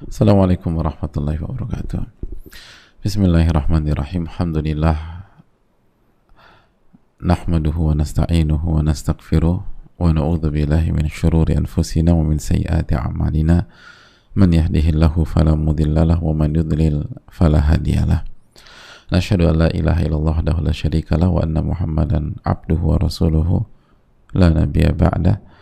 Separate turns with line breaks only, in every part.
Assalamualaikum warahmatullahi wabarakatuh. Bismillahirrahmanirrahim. Alhamdulillah nahmaduhu wa nasta'inuhu wa nastaghfiruh wa na'udzu billahi min syururi anfusina wa min sayyiati a'malina. Man yahdihillahu fala mudhillalah wa man yudlil fala hadiyalah. Nashhadu an la ilaha illallah wahdahu la syarika lah wa anna Muhammadan abduhu wa rasuluhu la nabiyya ba'dah.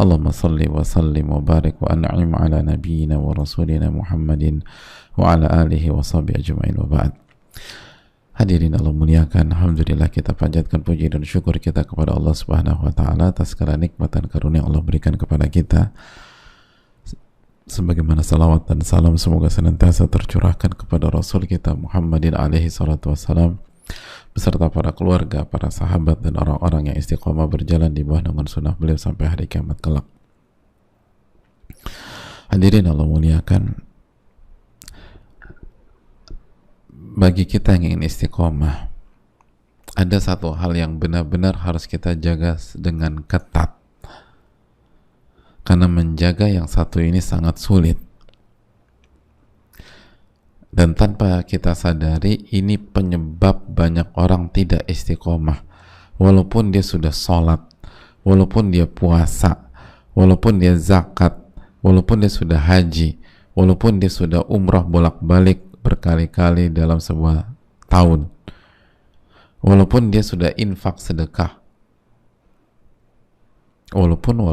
Allahumma salli wa sallim wa barik wa an'im ala nabiyyina wa rasulina Muhammadin wa ala alihi wa sahbihi ajma'in wa ba'd. Hadirin Allah muliakan, alhamdulillah kita panjatkan puji dan syukur kita kepada Allah Subhanahu wa taala atas segala nikmat dan karunia Allah berikan kepada kita. Sebagaimana salawat dan salam semoga senantiasa tercurahkan kepada Rasul kita Muhammadin alaihi salatu wassalam beserta para keluarga, para sahabat dan orang-orang yang istiqomah berjalan di bawah naungan sunnah beliau sampai hari kiamat kelak. Hadirin Allah muliakan, bagi kita yang ingin istiqomah, ada satu hal yang benar-benar harus kita jaga dengan ketat, karena menjaga yang satu ini sangat sulit. Dan tanpa kita sadari, ini penyebab banyak orang tidak istiqomah. Walaupun dia sudah sholat, walaupun dia puasa, walaupun dia zakat, walaupun dia sudah haji, walaupun dia sudah umrah bolak-balik berkali-kali dalam sebuah tahun, walaupun dia sudah infak sedekah, walaupun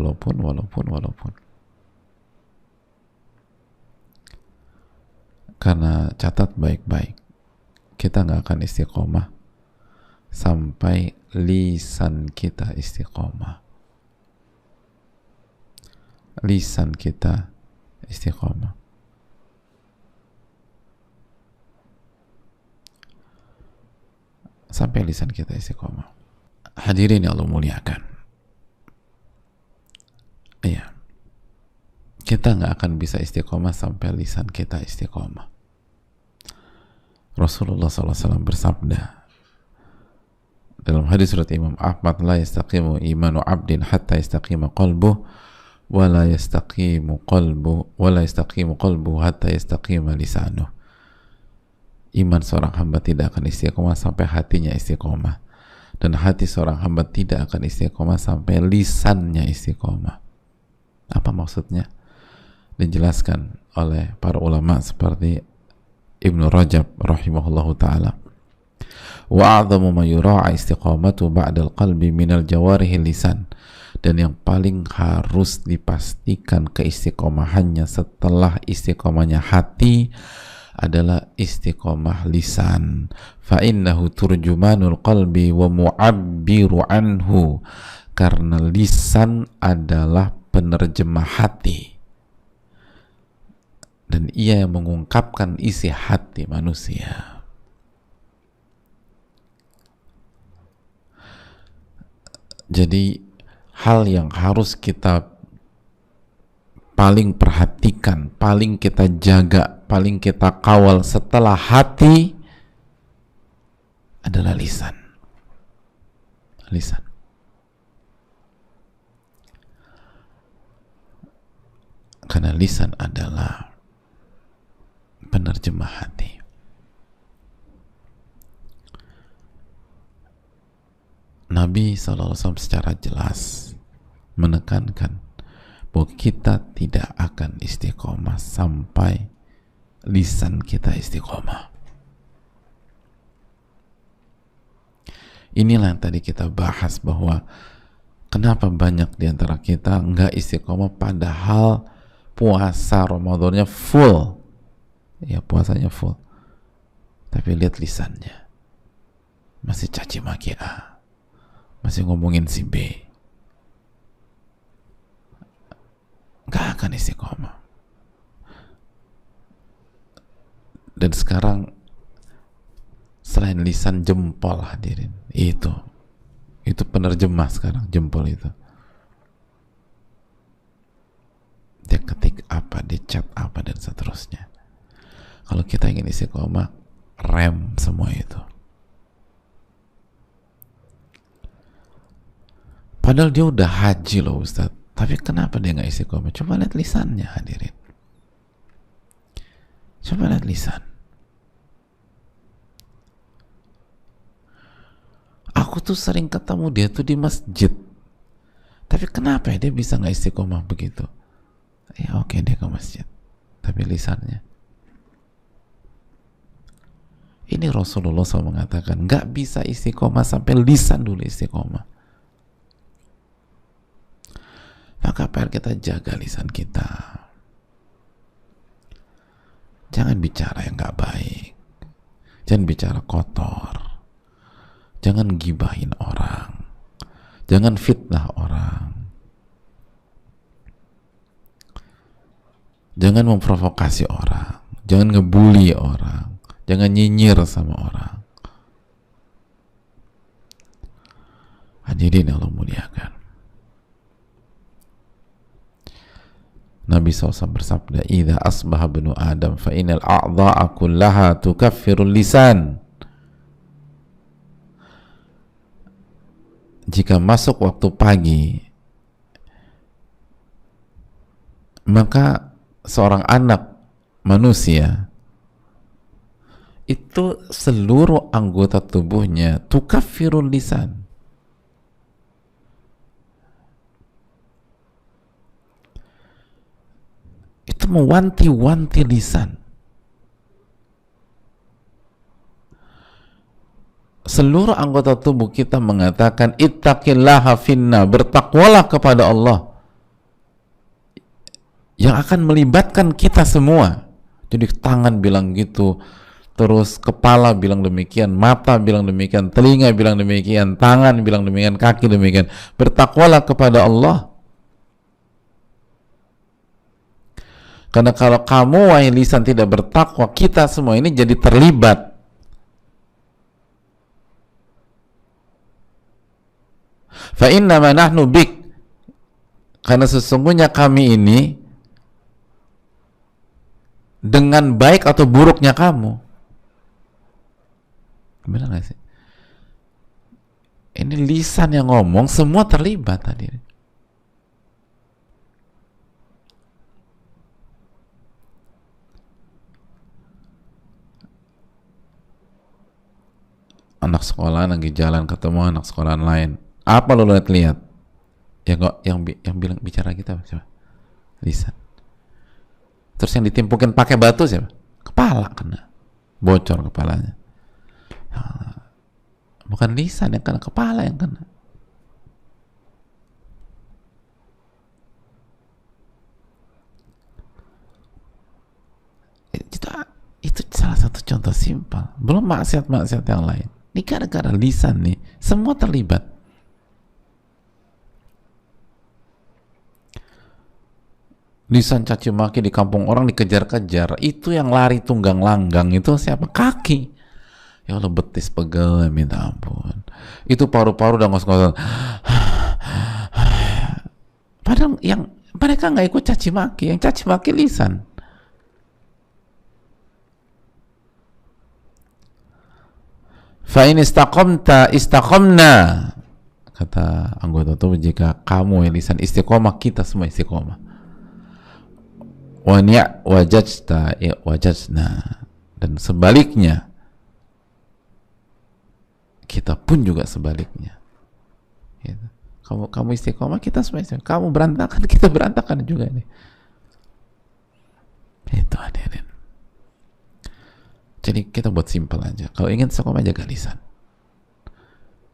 karena catat baik-baik, kita nggak akan istiqomah sampai lisan kita istiqomah. Lisan kita istiqomah. Sampai lisan kita istiqomah. Hadirin yang Allah muliakan. Iya. Kita nggak akan bisa istiqomah sampai lisan kita istiqomah. Rasulullah SAW bersabda dalam hadis surat Imam Ahmad, la yastaqimu imanu abdin hatta yastaqima qalbuh wa la yastaqimu qalbuh hatta yastaqima lisanuh. Iman seorang hamba tidak akan istiqomah sampai hatinya istiqomah, dan hati seorang hamba tidak akan istiqomah sampai lisannya istiqomah. Apa maksudnya? Dijelaskan oleh para ulama seperti Ibnu Rajab rahimahullahu ta'ala. Wa a'zamu ma yura'a istiqamatu ba'dal qalbi minal jawarihi lisan. Dan yang paling harus dipastikan keistiqomahannya setelah istiqomahnya hati adalah istiqomah lisan. Fa innahu turjumanul qalbi wa mu'abbiru anhu. Karena lisan adalah penerjemah hati, dan ia yang mengungkapkan isi hati manusia. Jadi hal yang harus kita paling perhatikan, paling kita jaga, paling kita kawal setelah hati adalah lisan. Lisan. Karena lisan adalah penerjemah hati. Nabi SAW secara jelas menekankan bahwa kita tidak akan istiqomah sampai lisan kita istiqomah. Inilah yang tadi kita bahas, bahwa kenapa banyak di antara kita nggak istiqomah padahal puasa Ramadannya full. Ya, puasanya full, tapi lihat lisannya masih caci maki A, masih ngomongin si B, gak akan istiqomah. Dan sekarang selain lisan, jempol, hadirin, itu penerjemah sekarang, jempol itu. Dia ketik apa, dia chat apa, dan seterusnya. Kalau kita ingin istiqomah, rem semua itu. Padahal dia udah haji loh Ustadz, tapi kenapa dia nggak istiqomah? Coba lihat lisannya, hadirin. Coba lihat lisan. Aku tuh sering ketemu dia tuh di masjid, tapi kenapa ya dia bisa nggak istiqomah begitu? Ya oke, dia ke masjid, tapi lisannya. Ini Rasulullah SAW mengatakan nggak bisa istiqomah sampai lisan dulu istiqomah. Maka PR kita jaga lisan kita. Jangan bicara yang nggak baik, jangan bicara kotor, jangan gibahin orang, jangan fitnah orang, jangan memprovokasi orang, jangan ngebully orang, jangan nyinyir sama orang. Hadirin Allah muliakan. Nabi SAW bersabda, "Idza asbaha ibnu Adam fa innal a'dha'a kullaha tukaffirul lisan." Jika masuk waktu pagi, maka seorang anak manusia itu seluruh anggota tubuhnya tukaffirul lisan. Itu mewanti-wanti lisan. Seluruh anggota tubuh kita mengatakan ittaqillaha finna, bertakwalah kepada Allah, yang akan melibatkan kita semua. Jadi tangan bilang gitu, terus kepala bilang demikian, mata bilang demikian, telinga bilang demikian, tangan bilang demikian, kaki demikian. Bertakwalah kepada Allah. Karena kalau kamu wahai lisan tidak bertakwa, kita semua ini jadi terlibat. Fa innama nahnu bik, karena sesungguhnya kami ini dengan baik atau buruknya kamu. Benar gak sih? Ini lisan yang ngomong, semua terlibat tadi. Anak sekolah lagi jalan ketemu anak sekolah lain, apa lo lihat? Yang bilang bicara kita siapa? Lisan. Terus yang ditimpukin pakai batu siapa? Kepala kena, bocor kepalanya. Bukan lisan yang kena, kepala yang kena. Itu salah satu contoh simpel. Belum maksiat-maksiat yang lain. Ini gara-gara lisan nih, semua terlibat. Lisan caci maki di kampung orang dikejar-kejar, itu yang lari tunggang langgang itu siapa? Kaki. Ya Allah, betis pegel, minta ampun. Itu paru-paru udah ngos-ngosan. Padahal yang mereka nggak ikut caci maki, yang caci maki lisan. Fa in istaqamta istaqamna, kata anggota tubuh, jika kamu lisan istiqomah, kita semua istiqomah. Wa ni'a wajajta ya wajajna, dan sebaliknya kita pun juga sebaliknya. Gitu. Kamu istiqomah, kita semua istiqomah. Kamu berantakan, kita berantakan juga nih. Itu hadirin. Jadi kita buat simpel aja. Kalau ingin istiqomah, jaga lisan.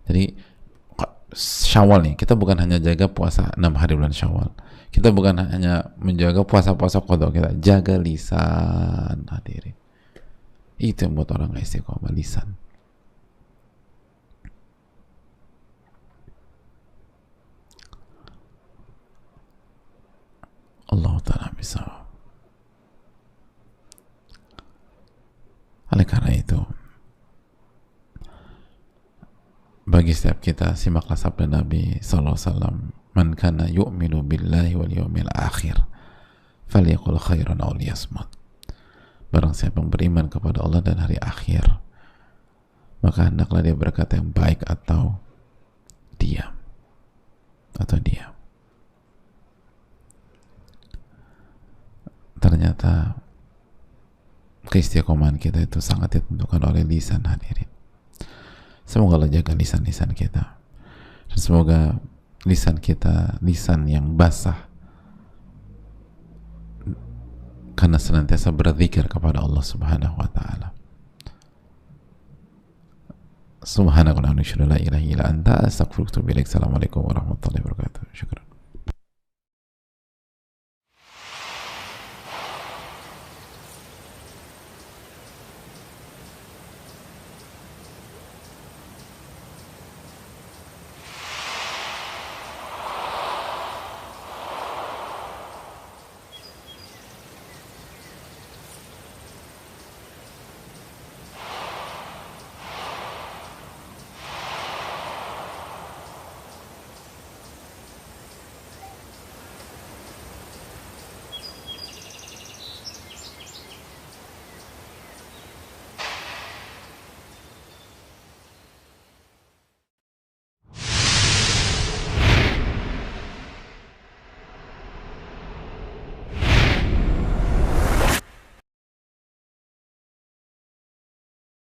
Jadi Syawal nih, kita bukan hanya jaga puasa 6 hari bulan Syawal. Kita bukan hanya menjaga puasa-puasa qadha, kita jaga lisan, hadirin. Itu yang buat orang gak istiqomah, lisan. Allah Ta'ala bisa. Oleh karena itu, bagi setiap kita, simaklah sabda Nabi SAW, "Man kana yu'minu billahi wal yawmil akhir falyaqul khairan aw liyasmut." Barang siapa yang beriman kepada Allah dan hari akhir, maka hendaklah dia berkata yang baik atau diam. Ternyata keistiqomahan kita itu sangat ditentukan oleh lisan, hadirin. Semoga Allah jaga lisan-lisan kita, dan semoga lisan kita lisan yang basah karena senantiasa berzikir kepada Allah Subhanahu wa taala. Subhanakallahumma wa bihamdika, la ilaha illa anta, astaghfiruka wa atubu ilaik. Assalamualaikum warahmatullahi wabarakatuh. Syukran.